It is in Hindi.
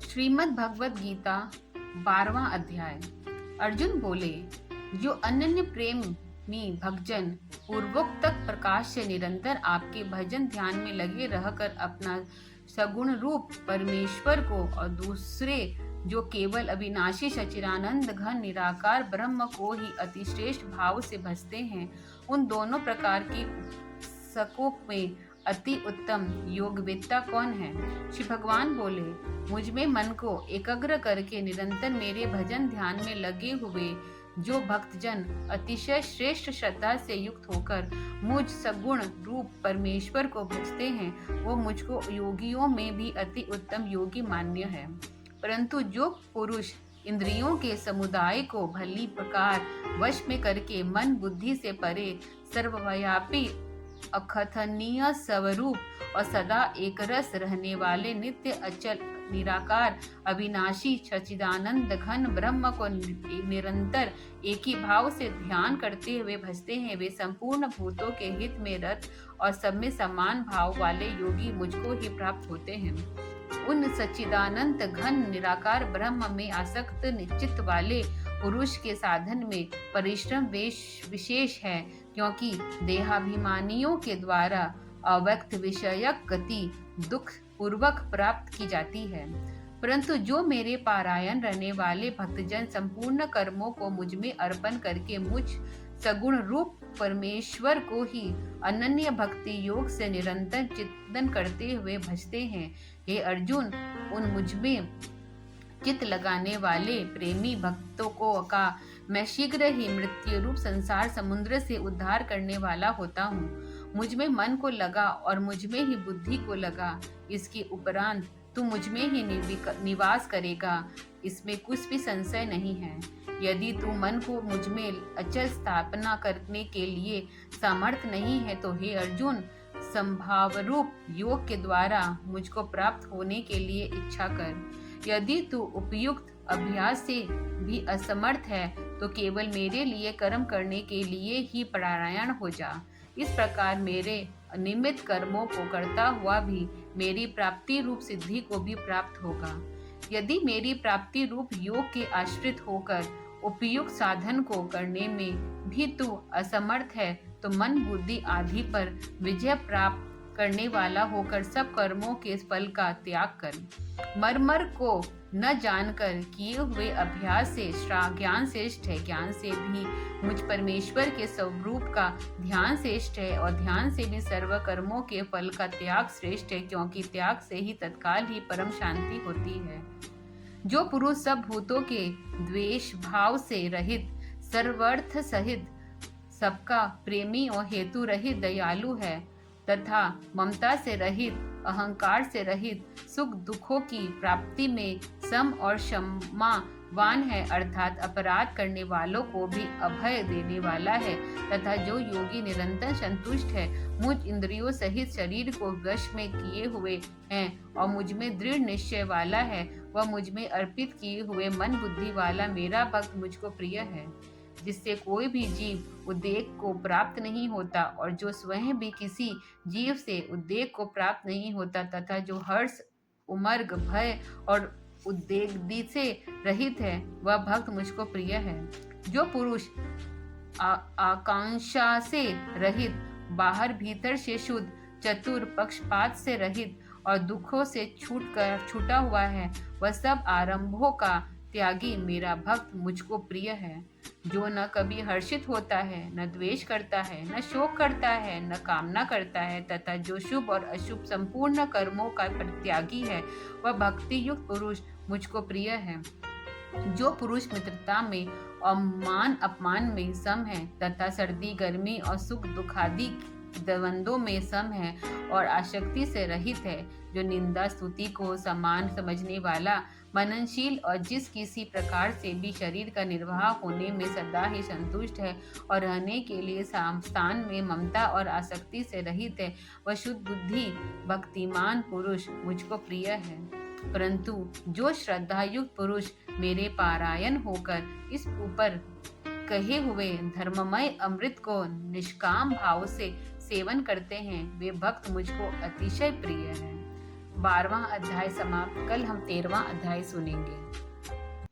श्रीमद् भगवत गीता 12वां अध्याय। अर्जुन बोले, जो अनन्य प्रेमी भक्तजन पूर्वोक्त प्रकाश से निरंतर आपके भजन ध्यान में लगे रहकर अपना सगुण रूप परमेश्वर को और दूसरे जो केवल अविनाशी सच्चिदानंद घन निराकार ब्रह्म को ही अति श्रेष्ठ भाव से भजते हैं, उन दोनों प्रकार की उपासकों में अति उत्तम योगवेत्ता कौन है? श्री भगवान बोले, मुझ में मन को एकाग्र करके निरंतर मेरे भजन ध्यान में लगे हुए जो भक्तजन अतिशय श्रेष्ठ श्रद्धा से युक्त होकर मुझ सगुण रूप परमेश्वर को भजते हैं, वो मुझको योगियों में भी अति उत्तम योगी मान्य है। परंतु जो पुरुष इंद्रियों के समुदाय को भली प्रकार वश में करके मन बुद्धि से परे सर्वव्यापी अकथनीय स्वरूप और सदा एकरस रहने वाले नित्य अचल निराकार अविनाशी सच्चिदानंद घन ब्रह्म को निरंतर एक ही भाव से ध्यान करते हुए भजते हैं, वे संपूर्ण भूतों के हित में रत और सब में समान भाव वाले योगी मुझको ही प्राप्त होते हैं। उन सच्चिदानंद घन निराकार ब्रह्म में आसक्त निश्चित वाले पुरुष के साधन में परिश्रम विशेष है, क्योंकि देहाभिमानियों के द्वारा अव्यक्त विषयक गति दुख पूर्वक प्राप्त की जाती है। परंतु जो मेरे पारायण रहने वाले भक्तजन संपूर्ण कर्मों को मुझ में अर्पण करके मुझ सगुण रूप परमेश्वर को ही अनन्य भक्ति योग से निरंतर चिंतन करते हुए भजते हैं, हे अर्जुन, उन मुझ में चित्त लगाने वाले प्रेमी भक्तों को का मैं शीघ्र ही मृत्यु रूप संसार समुद्र से उद्धार करने वाला होता हूँ। मुझ में मन को लगा और मुझ में ही बुद्धि को लगा, इसके उपरांत तू मुझ में ही निवास करेगा, इसमें कुछ भी संशय नहीं है। यदि तू मन को मुझ में अचल स्थापना करने के लिए समर्थ नहीं है तो हे अर्जुन, संभाव रूप योग के द्वारा मुझको प्राप्त होने के लिए इच्छा कर। यदि तू उपयुक्त अभ्यास से भी असमर्थ है तो केवल मेरे लिए कर्म करने के लिए ही परायण हो जा। इस प्रकार मेरे निमित्त कर्मों को करता हुआ भी मेरी प्राप्ति रूप सिद्धि को भी प्राप्त होगा। यदि मेरी प्राप्ति रूप योग के आश्रित होकर उपयुक्त साधन को करने में भी तू असमर्थ है तो मन बुद्धि आदि पर विजय प्राप्त करने वाला होकर सब कर्मों के फल का त्याग कर। मर्मर को न जानकर किए हुए अभ्यास से ज्ञान श्रेष्ठ है, ज्ञान से भी मुझ परमेश्वर के स्वरूप का ध्यान श्रेष्ठ है और ध्यान से भी सर्व कर्मों के फल का त्याग श्रेष्ठ है, क्योंकि त्याग से ही तत्काल ही परम शांति होती है। जो पुरुष सब भूतों के द्वेष भाव से रहित सर्वर्थ सहित सबका प्रेमी और हेतु रहित दयालु है तथा ममता से रहित अहंकार से रहित सुख दुखों की प्राप्ति में सम और क्षमावान है, अर्थात अपराध करने वालों को भी अभय देने वाला है, तथा जो योगी निरंतर संतुष्ट है, मुझ इंद्रियों सहित शरीर को वश में किए हुए हैं और मुझ में दृढ़ निश्चय वाला है, वह मुझ में अर्पित किए हुए मन बुद्धि वाला मेरा भक्त मुझको प्रिय है, जिससे कोई भी जीव उद्वेग को प्राप्त नहीं होता और जो स्वयं भी किसी जीव से उद्वेग को प्राप्त नहीं होता, तथा जो हर्ष उमर्ग भय और उद्वेग से रहित है, वह भक्त मुझको प्रिय है। जो पुरुष आकांक्षा से रहित बाहर भीतर से शुद्ध चतुर पक्षपात से रहित और दुखों से छूटा हुआ है, वह सब आरंभों का त्यागी मेरा भक्त मुझको प्रिय है। जो न कभी हर्षित होता है, न द्वेष करता है, न शोक करता है, न कामना करता है, तथा जो शुभ और अशुभ संपूर्ण कर्मों का परित्यागी है, वह भक्ति युक्त पुरुष मुझको प्रिय है। जो पुरुष मित्रता में और मान अपमान में सम है तथा सर्दी गर्मी और सुख दुखादि द्वंद्वों में सम है और आसक्ति से रहित है, जो निंदा स्तुति को समान समझने वाला मननशील और जिस किसी प्रकार से भी शरीर का निर्वाह होने में सदा ही संतुष्ट है और रहने के लिए स्थान में ममता और आसक्ति से रहित है, वह शुद्ध बुद्धि भक्तिमान पुरुष मुझको प्रिय है। परंतु जो श्रद्धायुक्त पुरुष मेरे पारायण होकर इस ऊपर कहे हुए धर्ममय अमृत को निष्काम भाव से सेवन करते हैं, वे भक्त मुझको अतिशय प्रिय हैं। 12वां अध्याय समाप्त। कल हम 13वां अध्याय सुनेंगे।